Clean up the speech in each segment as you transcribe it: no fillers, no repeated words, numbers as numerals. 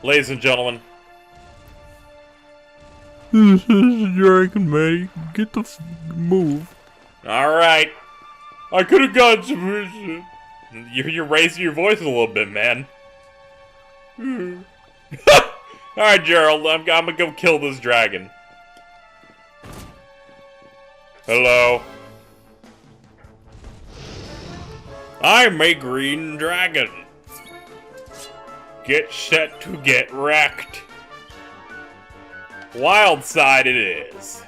Ladies and gentlemen. This is Dragon Man. Get the move. Alright. I could have gotten some. You're raising your voice a little bit, man. Alright, Gerald. I'm gonna go kill this dragon. Hello. I'm a green dragon. Get set to get wrecked. Wild side it is.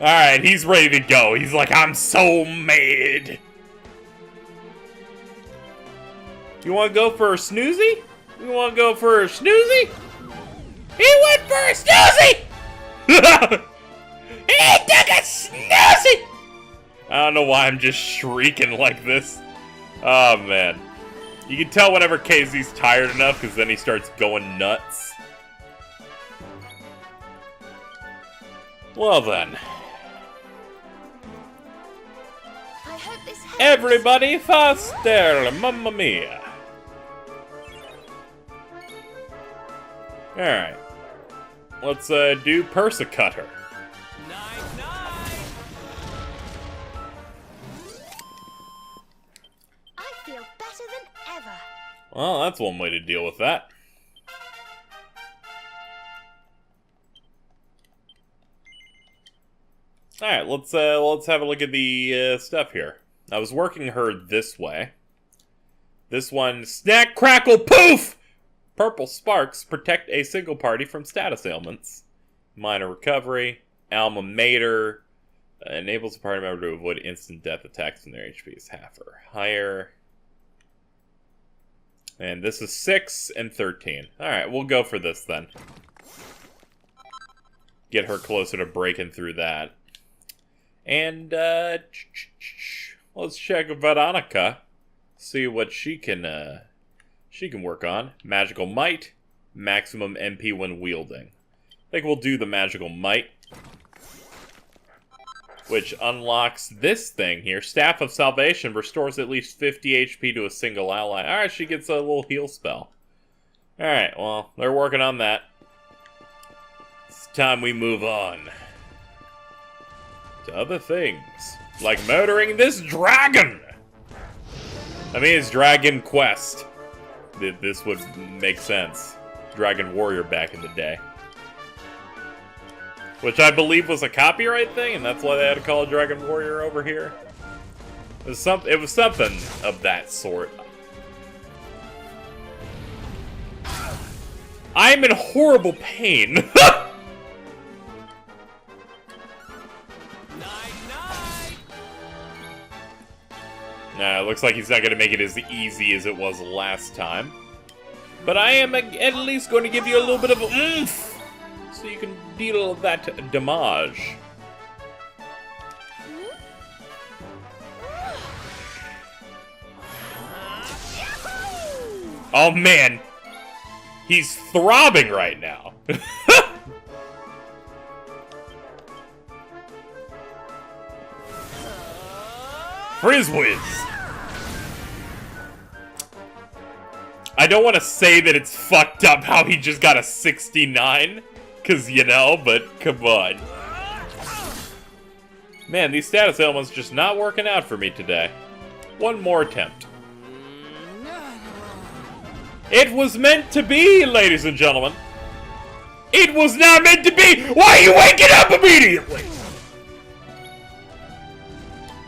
Alright, he's ready to go. He's like, I'm so mad. You wanna go for a snoozy? You wanna go for a snoozy? He went for a snoozy! He took a snoozy! I don't know why I'm just shrieking like this. Oh, man. You can tell whenever KZ's tired enough, because then he starts going nuts. Well then. Everybody faster! Mamma mia! Alright. Let's do Persecutor. I feel better than ever. Well, that's one way to deal with that. Alright, let's have a look at the stuff here. I was working her this way. This one, snack, crackle, poof! Purple sparks protect a single party from status ailments. Minor recovery, alma mater, enables a party member to avoid instant death attacks when their HP is half or higher. And this is 6 and 13. Alright, we'll go for this then. Get her closer to breaking through that. And, let's check Veronica. See what she can work on. Magical Might. Maximum MP when wielding. I think we'll do the Magical Might. Which unlocks this thing here. Staff of Salvation restores at least 50 HP to a single ally. Alright, she gets a little heal spell. Alright, well, they're working on that. It's time we move on to other things. Like murdering this dragon! I mean, it's Dragon Quest. This would make sense. Dragon Warrior back in the day. Which I believe was a copyright thing, and that's why they had to call it Dragon Warrior over here. It was something of that sort. I'm in horrible pain. Nah, it looks like he's not going to make it as easy as it was last time. But I am at least going to give you a little bit of oomph, so you can deal that damage. Oh man, he's throbbing right now. Frizz whiz. I don't want to say that it's fucked up how he just got a 69, cause you know, but come on. Man, these status ailments just not working out for me today. One more attempt. It was meant to be, ladies and gentlemen. It was not meant to be. Why are you waking up immediately?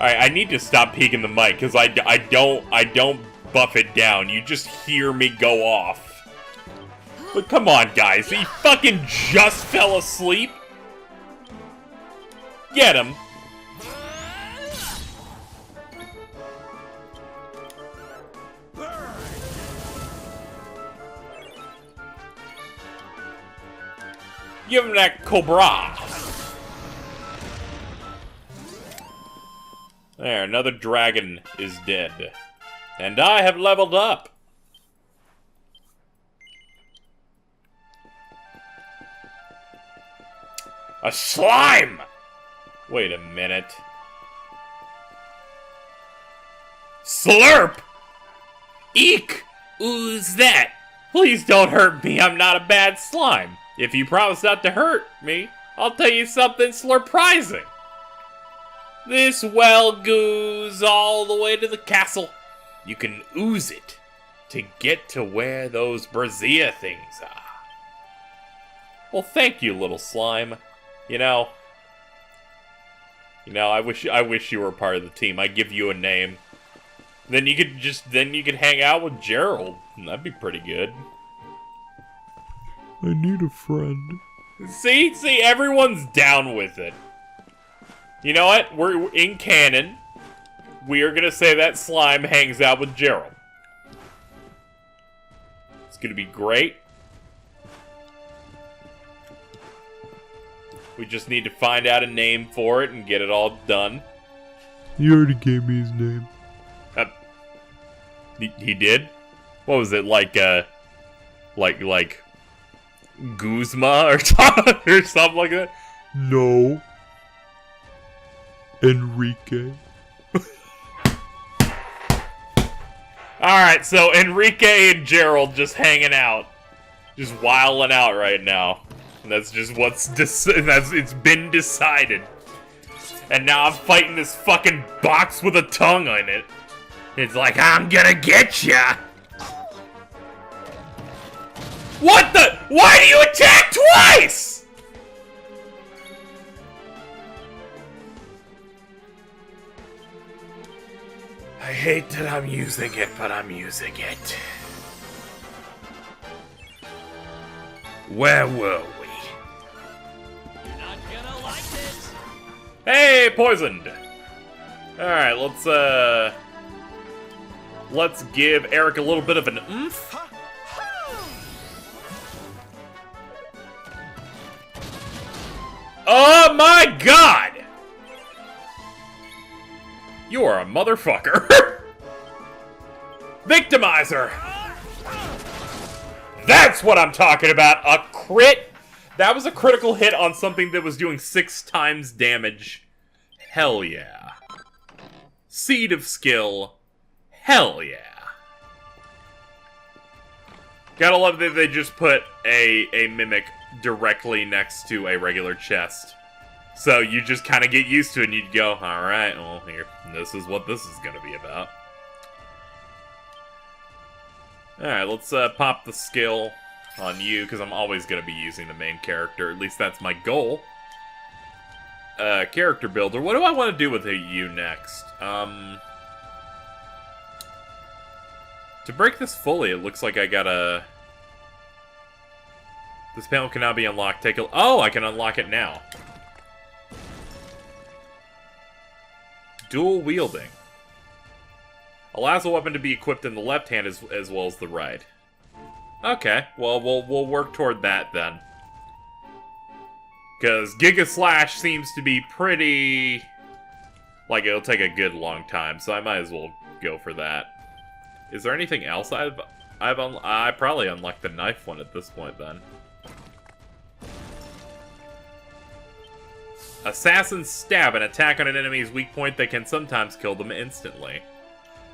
Alright, I need to stop peeking the mic, because I don't buff it down. You just hear me go off. But come on, guys. He fucking just fell asleep. Get him. Give him that Cobra. There, another dragon is dead. And I have leveled up. A slime! Wait a minute. Slurp! Eek! Who's that? Please don't hurt me, I'm not a bad slime. If you promise not to hurt me, I'll tell you something slurprising. This well goes all the way to the castle. You can ooze it to get to where those brazier things are. Well, thank you, little slime. You know, I wish you were part of the team. I'd give you a name. Then you could hang out with Gerald. That'd be pretty good. I need a friend. See, everyone's down with it. You know what? We're in canon. We are gonna say that slime hangs out with Gerald. It's gonna be great. We just need to find out a name for it and get it all done. He already gave me his name. He did? What was it, like Guzma or something like that? No. Enrique. Alright, so Enrique and Gerald just hanging out. Just wilding out right now. And that's just it's been decided. And now I'm fighting this fucking box with a tongue on it. It's like, I'm gonna get ya! What the? Why do you attack twice?! I hate that I'm using it, but I'm using it. Where were we? You're not gonna like this. Hey, poisoned! Alright, let's give Eric a little bit of an oomph. Oh my god! You are a motherfucker. Victimizer! That's what I'm talking about! A crit! That was a critical hit on something that was doing 6 times damage. Hell yeah. Seed of skill. Hell yeah. Gotta love that they just put a mimic directly next to a regular chest. So you just kind of get used to it and you'd go, alright, well, here, this is what this is gonna be about. Alright, let's pop the skill on you, because I'm always gonna be using the main character. At least that's my goal. Character builder. What do I want to do with you next? To break this fully, it looks like I gotta... This panel cannot be unlocked. Oh, I can unlock it now. Dual wielding. Allows a weapon to be equipped in the left hand as well as the right. Okay, well, we'll work toward that then. Because Giga Slash seems to be pretty... Like, it'll take a good long time, so I might as well go for that. Is there anything else I probably unlocked the knife one at this point, then. Assassin's Stab, an attack on an enemy's weak point that can sometimes kill them instantly.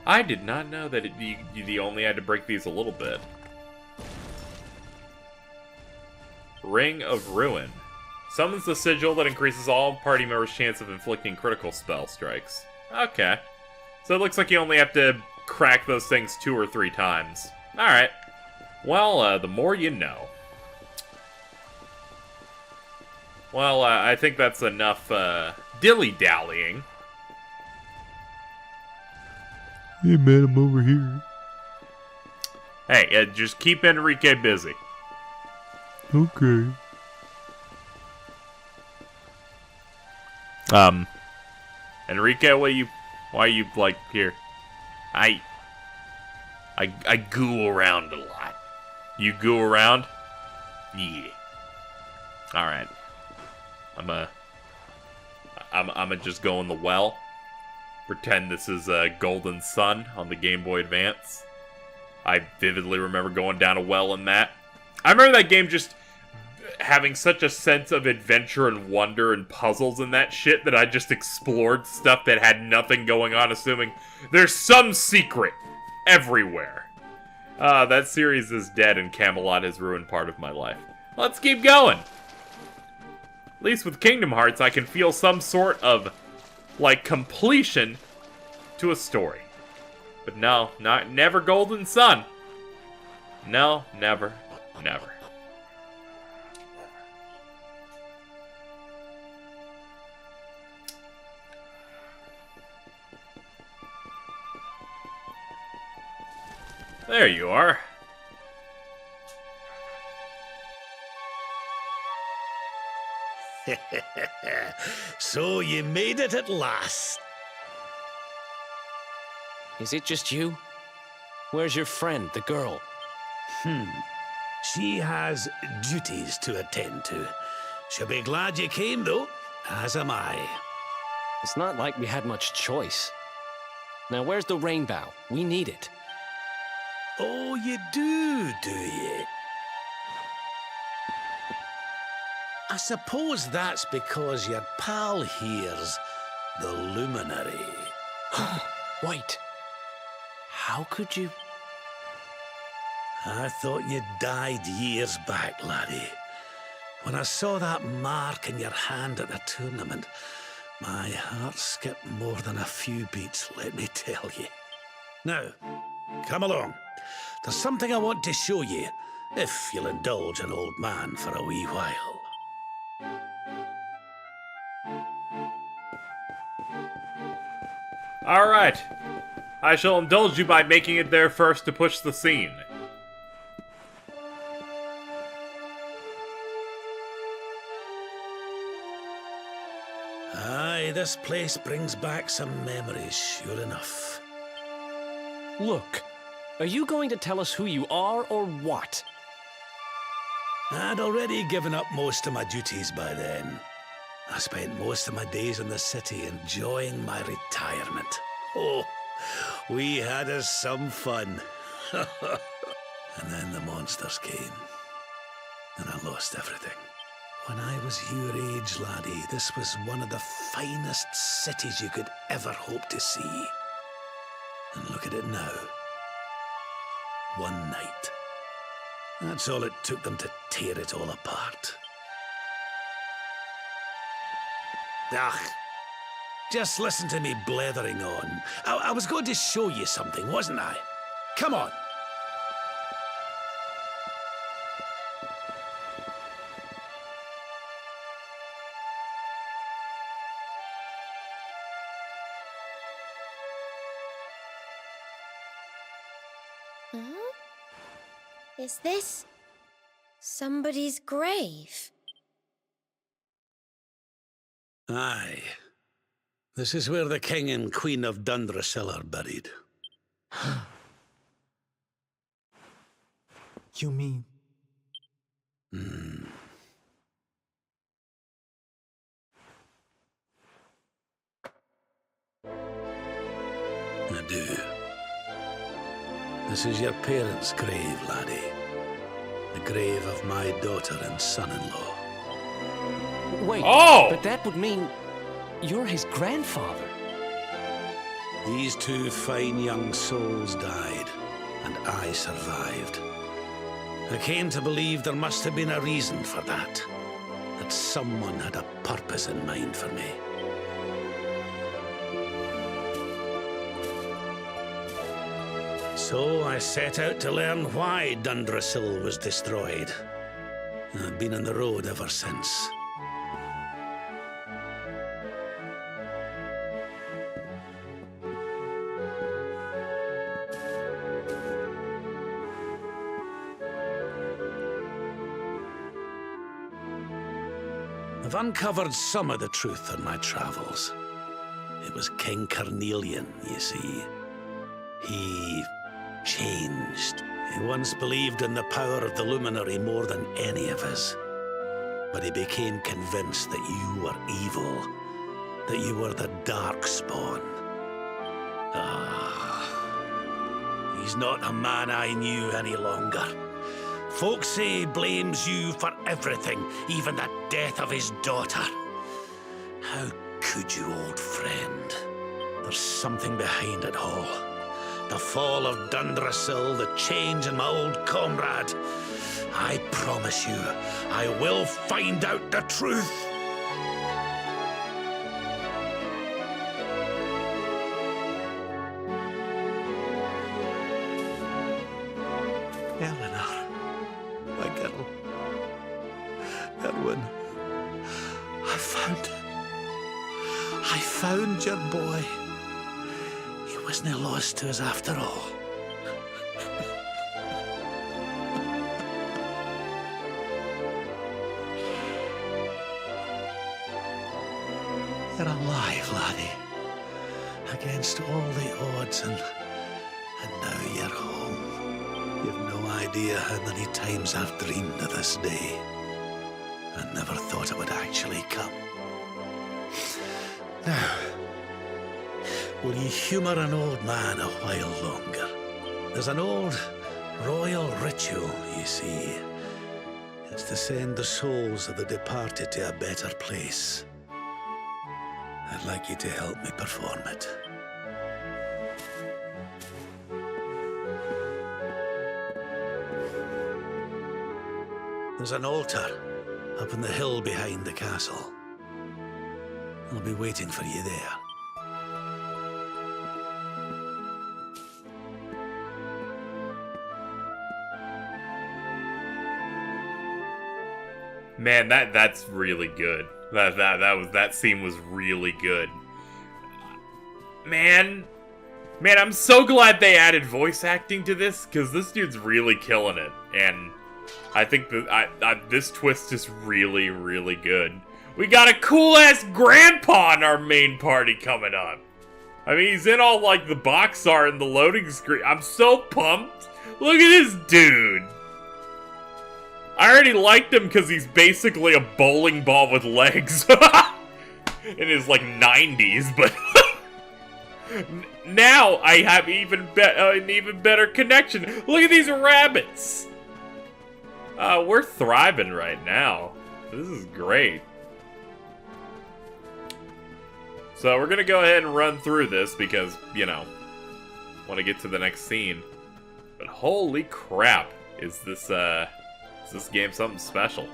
I did not know that you only had to break these a little bit. Ring of Ruin. Summons the sigil that increases all party members' chance of inflicting critical spell strikes. Okay. So it looks like you only have to crack those things 2 or 3 times. Alright. Well, the more you know. Well, I think that's enough, dilly-dallying. Hey man, I'm over here. Hey, just keep Enrique busy. Okay. Enrique, why are you, like, here? I goo around a lot. You goo around? Yeah. Alright. I'm just go in the well. Pretend this is Golden Sun on the Game Boy Advance. I vividly remember going down a well in that. I remember that game just... having such a sense of adventure and wonder and puzzles and that shit that I just explored stuff that had nothing going on, assuming there's some secret everywhere. That series is dead and Camelot has ruined part of my life. Let's keep going. At least with Kingdom Hearts, I can feel some sort of, like, completion to a story. But no, never Golden Sun. No, never, never. There you are. So you made it at last. Is it just you? Where's your friend, the girl? She has duties to attend to. She'll be glad you came, though, as am I. It's not like we had much choice. Now, where's the rainbow? We need it. Oh, you do you? I suppose that's because your pal here's the Luminary. Wait. How could you... I thought you died years back, laddie. When I saw that mark in your hand at the tournament, my heart skipped more than a few beats, let me tell you. Now, come along. There's something I want to show you, if you'll indulge an old man for a wee while. Alright. I shall indulge you by making it there first to push the scene. Aye, this place brings back some memories, sure enough. Look, are you going to tell us who you are or what? I'd already given up most of my duties by then. I spent most of my days in the city enjoying my retirement. Oh, we had us some fun. And then the monsters came, and I lost everything. When I was your age, laddie, this was one of the finest cities you could ever hope to see. And look at it now. One night. That's all it took them to tear it all apart. Ugh. Just listen to me blethering on. I was going to show you something, wasn't I? Come on. Is this somebody's grave? Aye. This is where the king and queen of Dunder are buried. You mean? I do. This is your parents' grave, laddie. The grave of my daughter and son-in-law. Wait, Oh! but that would mean you're his grandfather. These two fine young souls died, and I survived. I came to believe there must have been a reason for that. That someone had a purpose in mind for me. So I set out to learn why Dunder was destroyed. And I've been on the road ever since. I've uncovered some of the truth on my travels. It was King Carnelian, you see. He changed. He once believed in the power of the Luminary more than any of us. But he became convinced that you were evil, that you were the Darkspawn. He's not a man I knew any longer. Folks say he blames you for everything, even the death of his daughter. How could you, old friend? There's something behind it all. The fall of Dunder, the change in my old comrade. I promise you, I will find out the truth. Helena, my girl. Erwin, I found your boy. He wasn't lost to us after all. You're alive, laddie. Against all the odds, and now you're home. You've no idea how many times I've dreamed of this day. I never thought it would actually come. Now, will you humour an old man a while longer? There's an old royal ritual, you see. It's to send the souls of the departed to a better place. I'd like you to help me perform it. There's an altar up on the hill behind the castle. I'll be waiting for you there. Man, that's really good. That scene was really good. Man, I'm so glad they added voice acting to this, because this dude's really killing it, and I think that this twist is really, really good. We got a cool-ass grandpa in our main party coming up. I mean, he's in all, like, the box art and the loading screen. I'm so pumped. Look at this dude. I already liked him because he's basically a bowling ball with legs. In his, like, 90s, but... now I have an even better connection. Look at these rabbits. We're thriving right now. This is great. So we're gonna go ahead and run through this because, you know, want to get to the next scene. But holy crap, is this game something special?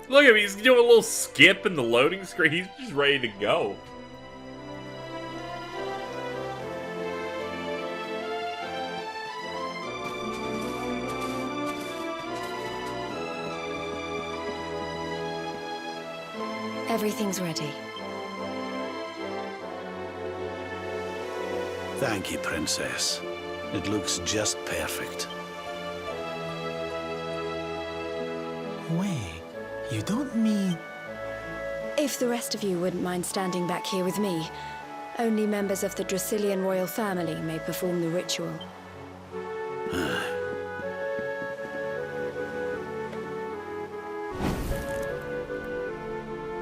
Look at him, he's doing a little skip in the loading screen. He's just ready to go. Everything's ready. Thank you, Princess. It looks just perfect. Wait, you don't mean... If the rest of you wouldn't mind standing back here with me, only members of the Dracilian royal family may perform the ritual.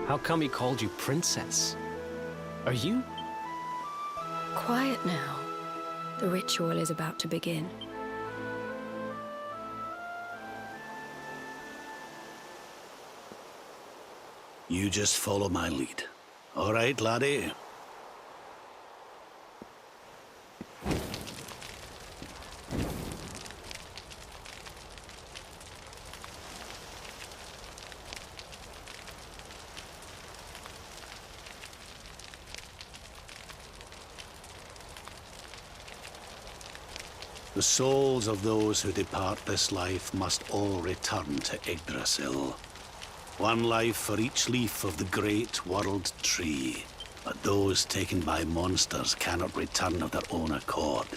How come he called you princess? Are you? Quiet now. The ritual is about to begin. You just follow my lead. All right, laddie? The souls of those who depart this life must all return to Yggdrasil. One life for each leaf of the great world tree. But those taken by monsters cannot return of their own accord.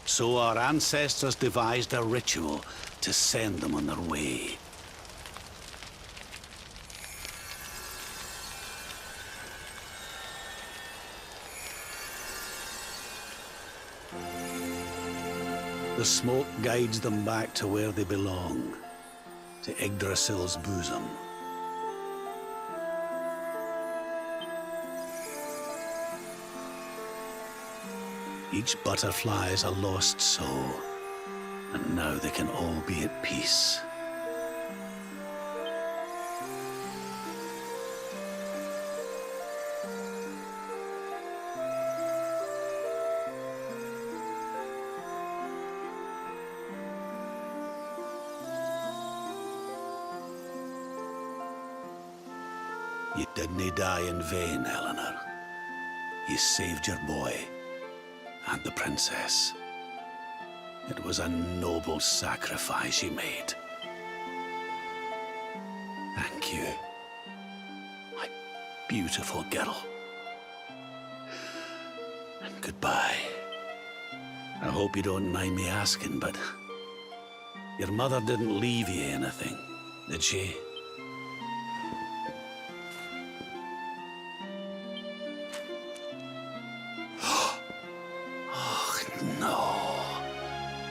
So our ancestors devised a ritual to send them on their way. The smoke guides them back to where they belong, to Yggdrasil's bosom. Each butterfly is a lost soul, And now they can all be at peace. You didn't die in vain, Helena. You saved your boy and the princess. It was a noble sacrifice you made. Thank you, my beautiful girl. And goodbye. I hope you don't mind me asking, but your mother didn't leave you anything, did she?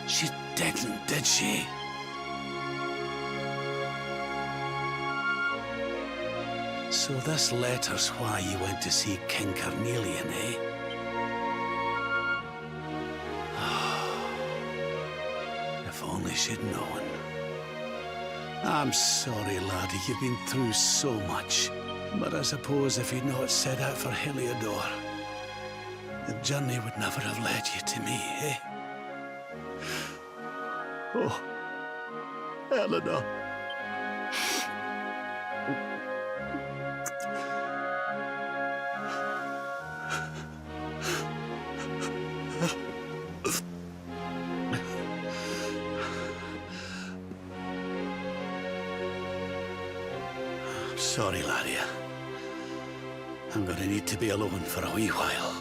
She didn't, did she? So this letter's why you went to see King Carnelian, eh? If only she'd known. I'm sorry, laddie, you've been through so much. But I suppose if you'd not set out for Heliodor, the journey would never have led you to me, eh? Oh, Helena. I'm sorry, laddie. I'm gonna need to be alone for a wee while.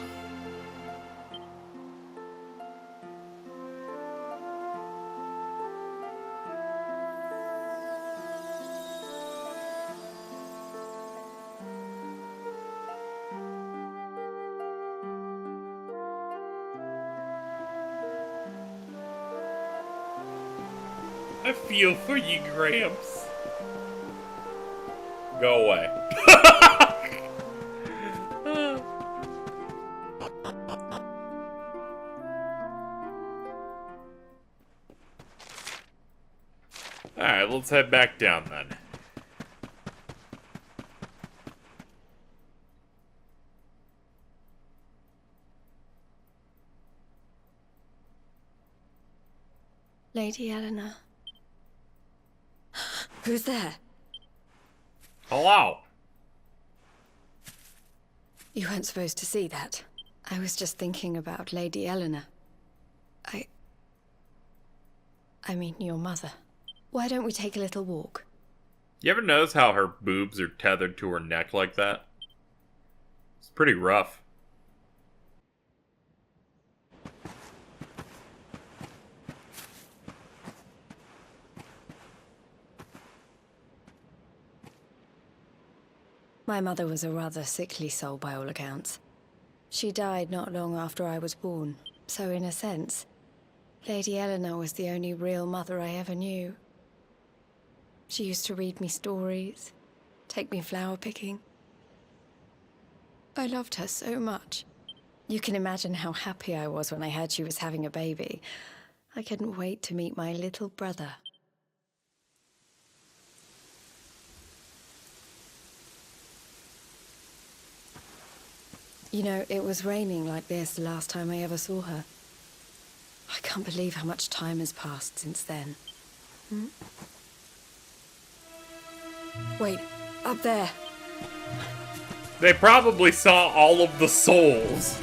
I feel for you, Gramps. Go away. Alright, let's head back down then. Lady Helena. Who's there? Hello. You weren't supposed to see that. I was just thinking about Lady Helena. I mean, your mother. Why don't we take a little walk? You ever notice how her boobs are tethered to her neck like that? It's pretty rough. My mother was a rather sickly soul by all accounts. She died not long after I was born, so in a sense, Lady Eleanor was the only real mother I ever knew. She used to read me stories, take me flower picking. I loved her so much. You can imagine how happy I was when I heard she was having a baby. I couldn't wait to meet my little brother. You know, it was raining like this the last time I ever saw her. I can't believe how much time has passed since then. Wait, up there. They probably saw all of the souls.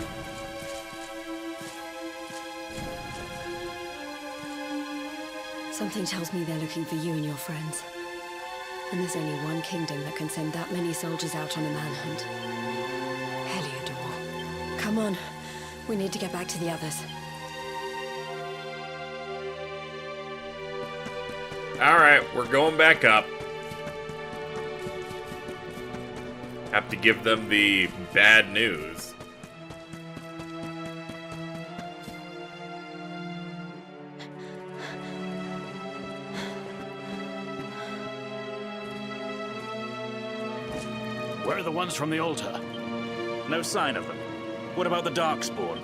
Something tells me they're looking for you and your friends. And there's only one kingdom that can send that many soldiers out on a manhunt. Heliodor. Come on. We need to get back to the others. Alright, we're going back up. Have to give them the bad news. Where are the ones from the altar? No sign of them. What about the Darkspawn?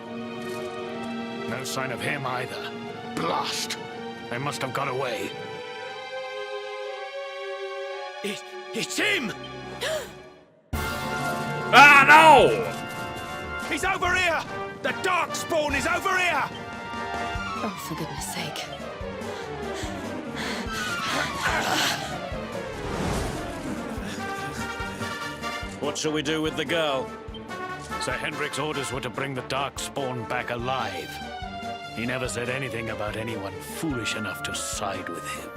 No sign of him either. Blast! They must have got away. It's him! Ah, no! He's over here! The Darkspawn is over here! Oh, for goodness sake. What shall we do with the girl? Sir Hendrik's orders were to bring the Darkspawn back alive. He never said anything about anyone foolish enough to side with him.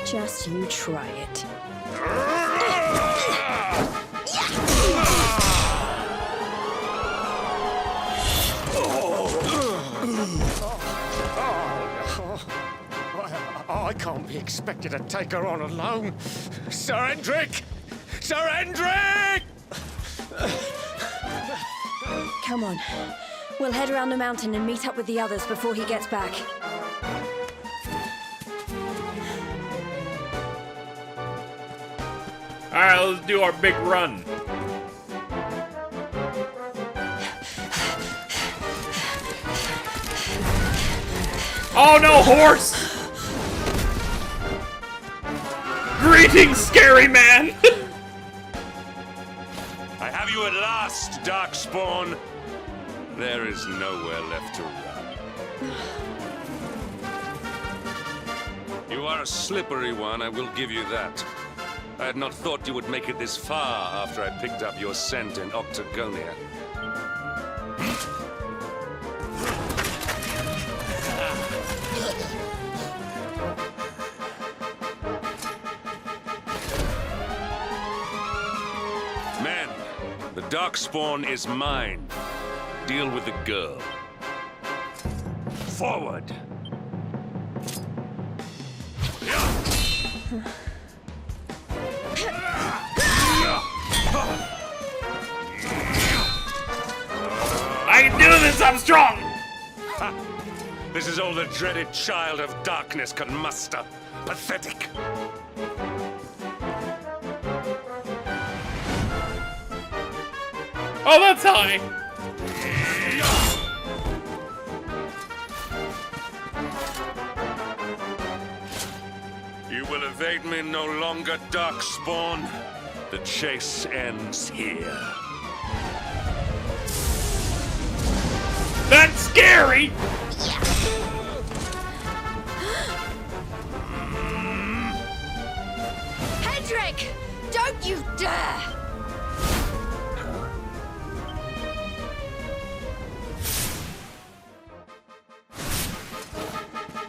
Just you try it. I can't be expected to take her on alone. Sir Hendrik! Sir Hendrik! Come on. We'll head around the mountain and meet up with the others before he gets back. Alright, let's do our big run. Oh no, horse! Greetings, scary man! I have you at last, Darkspawn. There is nowhere left to run. You are a slippery one, I will give you that. I had not thought you would make it this far after I picked up your scent in Octagonia. Men, the Darkspawn is mine. Deal with the girl. Forward! I can do this, I'm strong! Ha! This is all the dreaded child of darkness can muster. Pathetic! Oh, that's high! You will evade me no longer, Darkspawn. The chase ends here. That's scary! Hendrik! Don't you dare!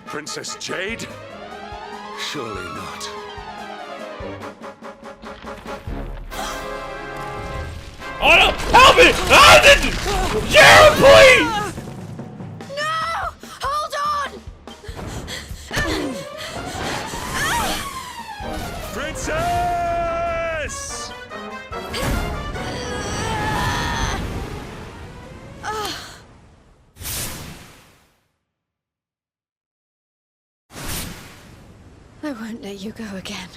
Princess Jade? Surely not. Oh no! Help me! Sharon, please! No! Hold on! Princess! I won't let you go again.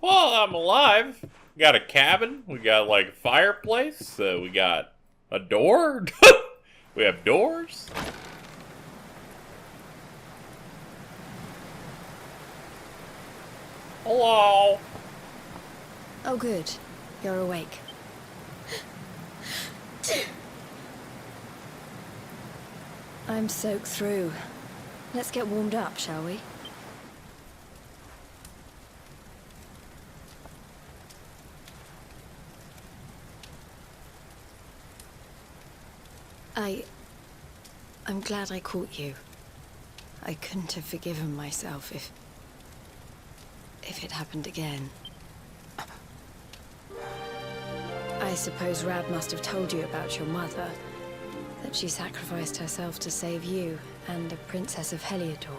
Well, I'm alive. We got a cabin. We got like a fireplace. We got a door. We have doors. Hello. Oh, good. You're awake. I'm soaked through. Let's get warmed up, shall we? I'm glad I caught you. I couldn't have forgiven myself if it happened again. I suppose Rab must have told you about your mother. That she sacrificed herself to save you and the Princess of Heliodor.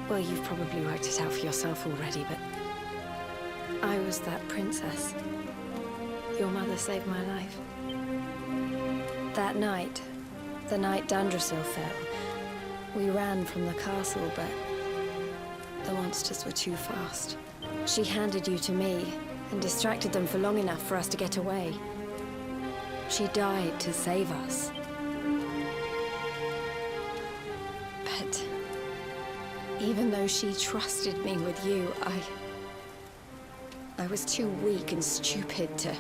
Well, you've probably worked it out for yourself already, but I was that princess. Your mother saved my life. That night, the night Dunder fell, we ran from the castle, but the monsters were too fast. She handed you to me and distracted them for long enough for us to get away. She died to save us. But even though she trusted me with you, I was too weak and stupid to...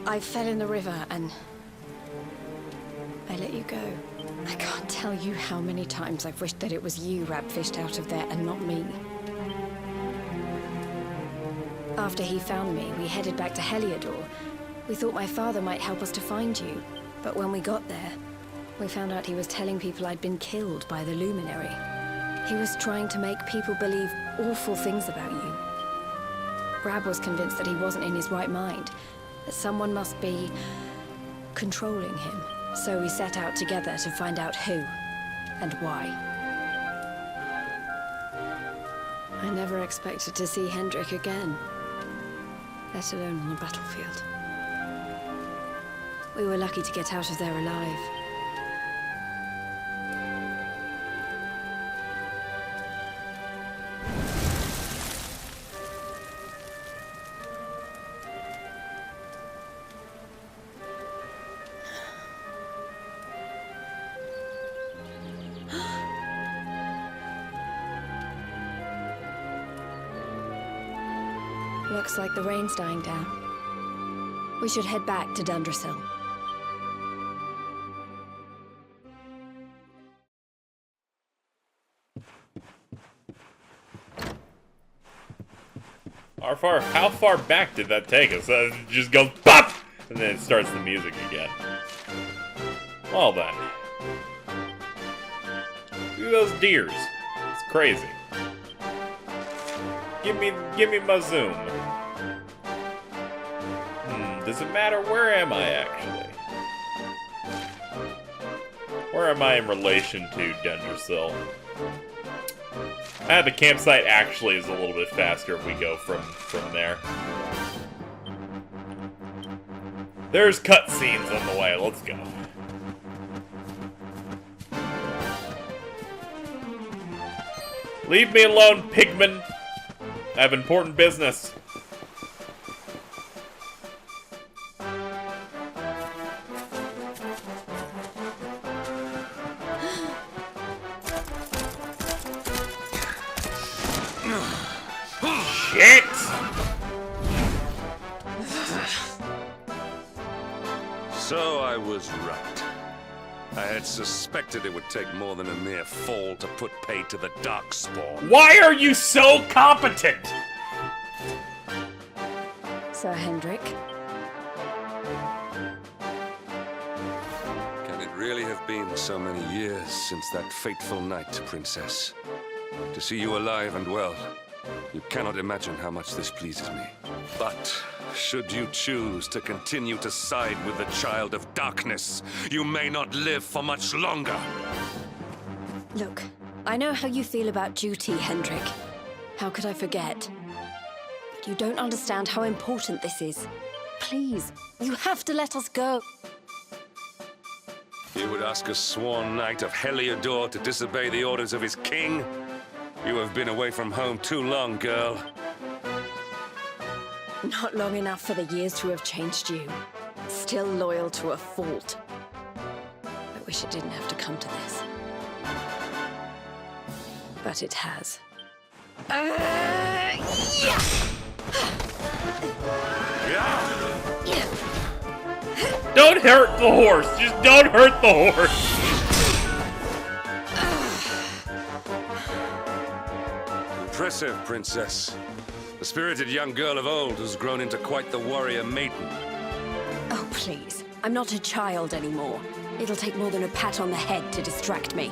I fell in the river and I let you go. I can't tell you how many times I've wished that it was you Rab fished out of there and not me. After he found me, we headed back to Heliodor. We thought my father might help us to find you, but when we got there, we found out he was telling people I'd been killed by the Luminary. He was trying to make people believe awful things about you. Rab was convinced that he wasn't in his right mind, that someone must be controlling him. So we set out together to find out who and why. I never expected to see Hendrik again, let alone on the battlefield. We were lucky to get out of there alive. Looks like the rain's dying down. We should head back to Dunder. How far back did that take us? It just goes pop, and then it starts the music again. Well then, look at those deers. It's crazy. Give me my zoom. Does it matter? Where am I actually? Where am I in relation to Dundersill? The campsite actually is a little bit faster if we go from there. There's cutscenes on the way. Let's go. Leave me alone, pigman. I have important business. Shit! So I was right. I had suspected it would take more than a mere fall to put pay to the Darkspawn. Why are you so competent? Sir Hendrik? Can it really have been so many years since that fateful night, Princess? To see you alive and well, you cannot imagine how much this pleases me. But should you choose to continue to side with the Child of Darkness, you may not live for much longer. Look, I know how you feel about duty, Hendrik. How could I forget? But you don't understand how important this is. Please, you have to let us go. You would ask a sworn knight of Heliodor to disobey the orders of his king? You have been away from home too long, girl. Not long enough for the years to have changed you. Still loyal to a fault. I wish it didn't have to come to this. But it has. Don't hurt the horse! Just don't hurt the horse! Impressive, Princess. The spirited young girl of old has grown into quite the warrior maiden. Oh, please. I'm not a child anymore. It'll take more than a pat on the head to distract me.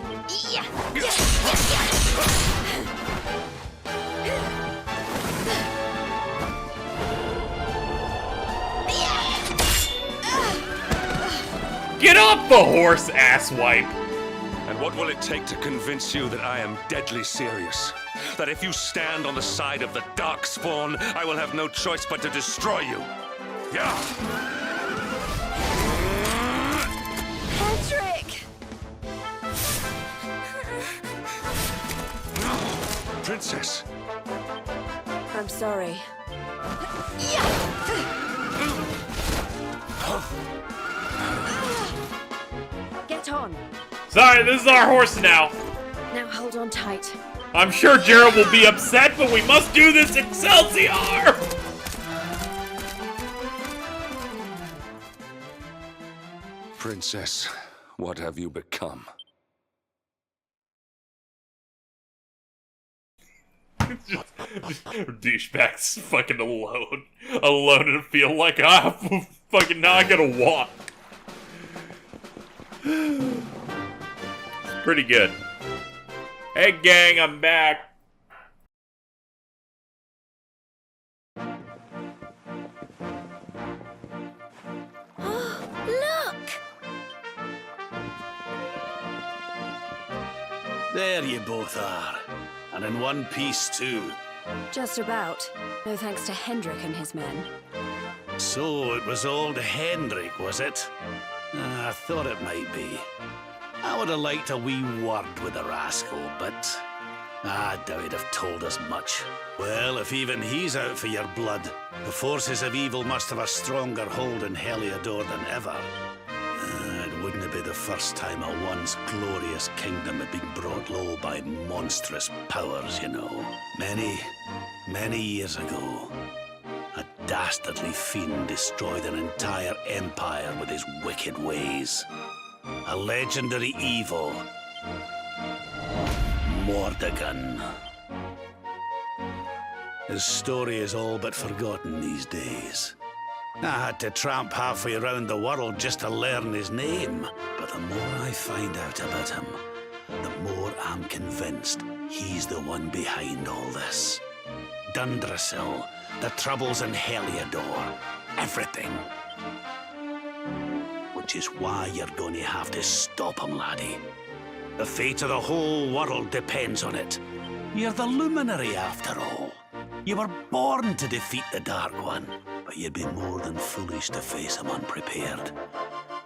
Get off the horse, asswipe! And what will it take to convince you that I am deadly serious? That if you stand on the side of the Darkspawn, I will have no choice but to destroy you? Yeah! Hendrik! Princess! I'm sorry. Get on. Sorry, this is our horse now. Now hold on tight. I'm sure Gerald will be upset, but we must do this, Excelsior! Princess, what have you become? just douchebags fucking alone in a field like, fucking now I gotta walk. It's pretty good. Hey gang, I'm back. Look! There you both are. And in one piece, too. Just about. No thanks to Hendrik and his men. So it was old Hendrik, was it? I thought it might be. I would have liked a wee word with the rascal, but I doubt he'd have told us much. Well, if even he's out for your blood, the forces of evil must have a stronger hold in Heliodor than ever. It wouldn't be the first time a once glorious kingdom had been brought low by monstrous powers, you know. Many years ago, a dastardly fiend destroyed an entire empire with his wicked ways. A legendary evil, Mordegon. His story is all but forgotten these days. I had to tramp halfway around the world just to learn his name. But the more I find out about him, the more I'm convinced he's the one behind all this. Dunder, the troubles in Heliodor, everything. Which is why you're going to have to stop him, laddie. The fate of the whole world depends on it. You're the Luminary, after all. You were born to defeat the Dark One, but you'd be more than foolish to face him unprepared.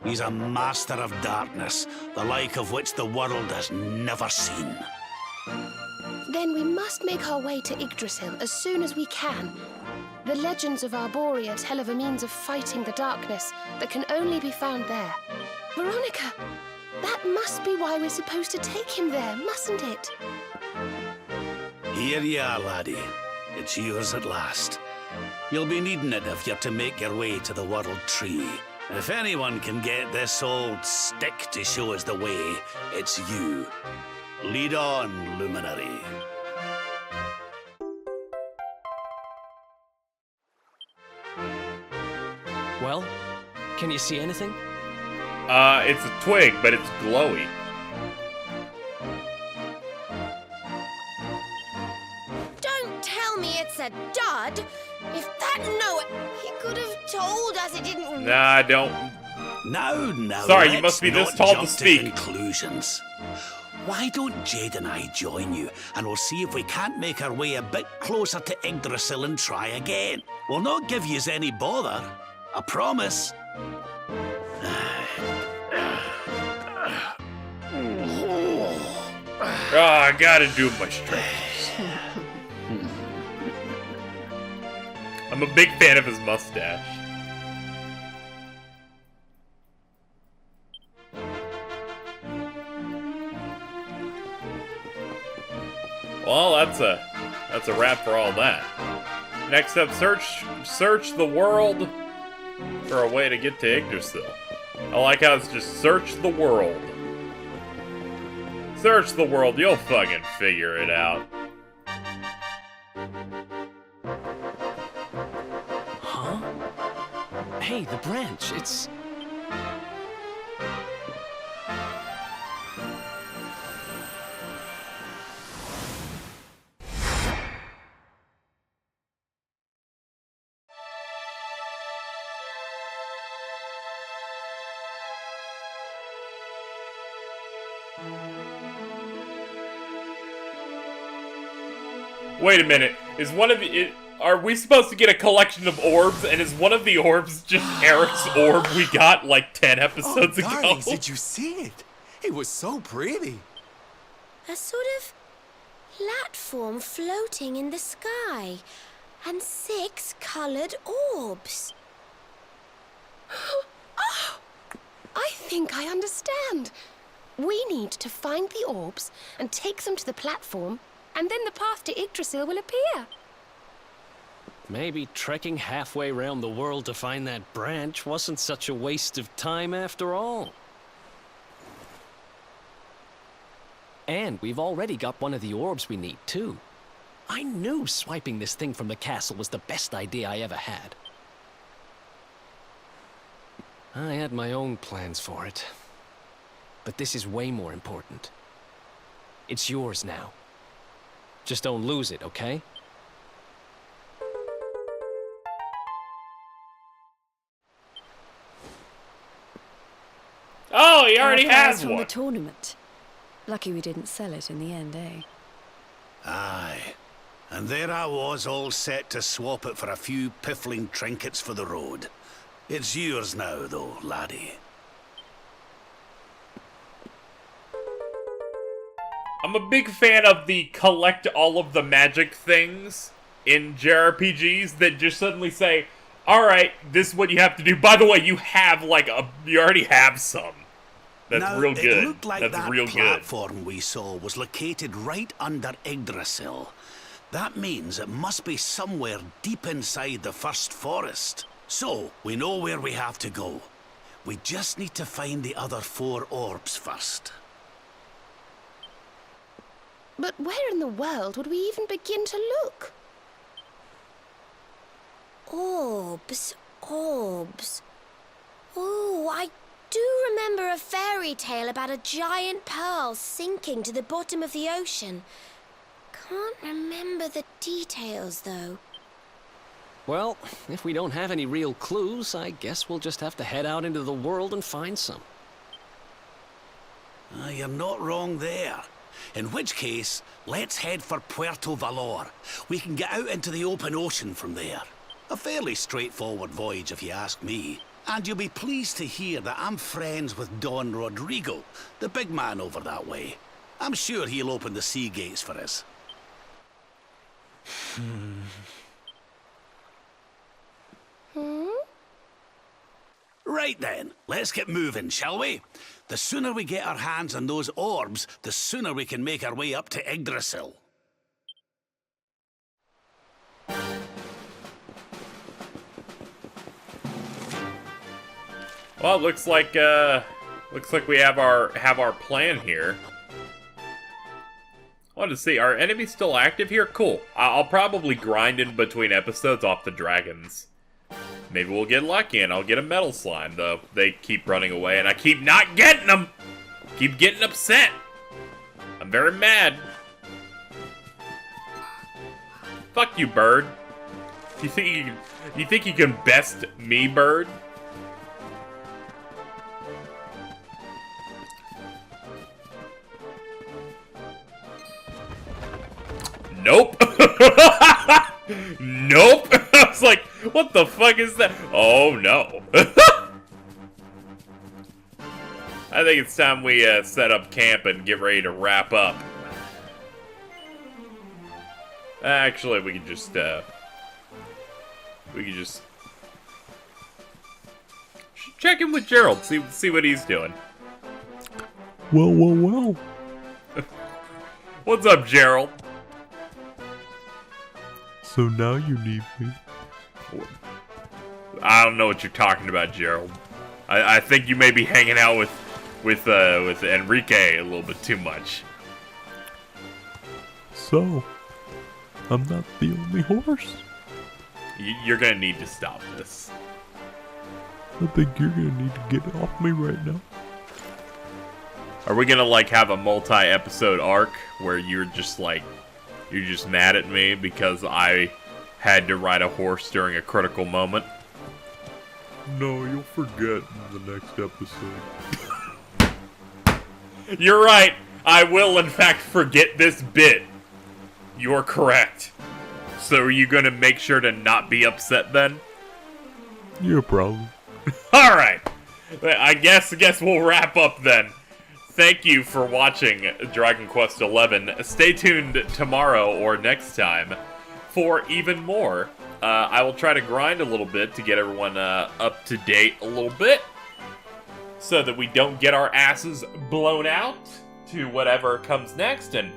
He's a master of darkness, the like of which the world has never seen. Then we must make our way to Yggdrasil as soon as we can. The legends of Arborea tell of a means of fighting the darkness that can only be found there. Veronica, that must be why we're supposed to take him there, mustn't it? Here you are, laddie. It's yours at last. You'll be needing it if you're to make your way to the World Tree. And if anyone can get this old stick to show us the way, it's you. Lead on, Luminary. Well, can you see anything? It's a twig, but it's glowy. Don't tell me it's a dud. If that he could have told us it didn't. Nah, I don't. Now. Sorry, you must be this let's tall not to jump speak. Conclusions. Why don't Jade and I join you, and we'll see if we can't make our way a bit closer to Yggdrasil and try again. We'll not give yous any bother. I promise. Oh, I gotta do my stretches. I'm a big fan of his mustache. Well, that's a wrap for all that. Next up, search the world for a way to get to Yggdrasil. I like how it's just search the world. Search the world, you'll fucking figure it out. Huh? Hey, the branch, it's... Wait a minute. Is one of are we supposed to get a collection of orbs, and is one of the orbs just Eric's orb we got like 10 episodes ago? Darlings, did you see it? It was so pretty. A sort of platform floating in the sky, and 6 colored orbs. Oh, I think I understand. We need to find the orbs and take them to the platform, and then the path to Yggdrasil will appear. Maybe trekking halfway around the world to find that branch wasn't such a waste of time after all. And we've already got one of the orbs we need, too. I knew swiping this thing from the castle was the best idea I ever had. I had my own plans for it. But this is way more important. It's yours now. Just don't lose it, okay? Oh, he already Our prize has from one. the tournament. Lucky we didn't sell it in the end, eh? Aye. And there I was, all set to swap it for a few piffling trinkets for the road. It's yours now, though, laddie. I'm a big fan of the collect all of the magic things in JRPGs that just suddenly say, alright, this is what you have to do. By the way, you already have some. That's now, real good. It looked like That's that real good. platform we saw was located right under Yggdrasil. That means it must be somewhere deep inside the first forest. So, we know where we have to go. We just need to find the other 4 orbs first. But where in the world would we even begin to look? Orbs, orbs. Oh, I do remember a fairy tale about a giant pearl sinking to the bottom of the ocean. Can't remember the details, though. Well, if we don't have any real clues, I guess we'll just have to head out into the world and find some. You're not wrong there. In which case, let's head for Puerto Valor. We can get out into the open ocean from there. A fairly straightforward voyage, if you ask me. And you'll be pleased to hear that I'm friends with Don Rodrigo, the big man over that way. I'm sure he'll open the sea gates for us. Right then, let's get moving, shall we? The sooner we get our hands on those orbs, the sooner we can make our way up to Yggdrasil. Well, it looks like we have our plan here. I wanted to see, are enemies still active here? Cool. I'll probably grind in between episodes off the dragons. Maybe we'll get lucky and I'll get a metal slime, though. They keep running away and I keep not getting them! Keep getting upset! I'm very mad. Fuck you, bird. You think you can best me, bird? Nope. Nope. I was like, what the fuck is that? Oh, no. I think it's time we set up camp and get ready to wrap up. Actually, we could just check in with Gerald, see what he's doing. Well. What's up, Gerald? So now you need me. I don't know what you're talking about, Gerald. I think you may be hanging out with Enrique a little bit too much. So, I'm not the only horse? You're gonna need to stop this. I think you're gonna need to get off me right now. Are we gonna like have a multi-episode arc where you're just mad at me because I had to ride a horse during a critical moment? No, you'll forget in the next episode. You're right. I will, in fact, forget this bit. You're correct. So are you going to make sure to not be upset then? Yeah, probably. Alright. I guess we'll wrap up then. Thank you for watching Dragon Quest XI. Stay tuned tomorrow or next time for even more. I will try to grind a little bit to get everyone up to date a little bit so that we don't get our asses blown out to whatever comes next. And,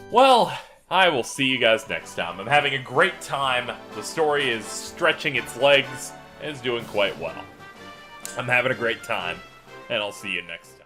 well, I will see you guys next time. I'm having a great time. The story is stretching its legs and is doing quite well. I'm having a great time, and I'll see you next time.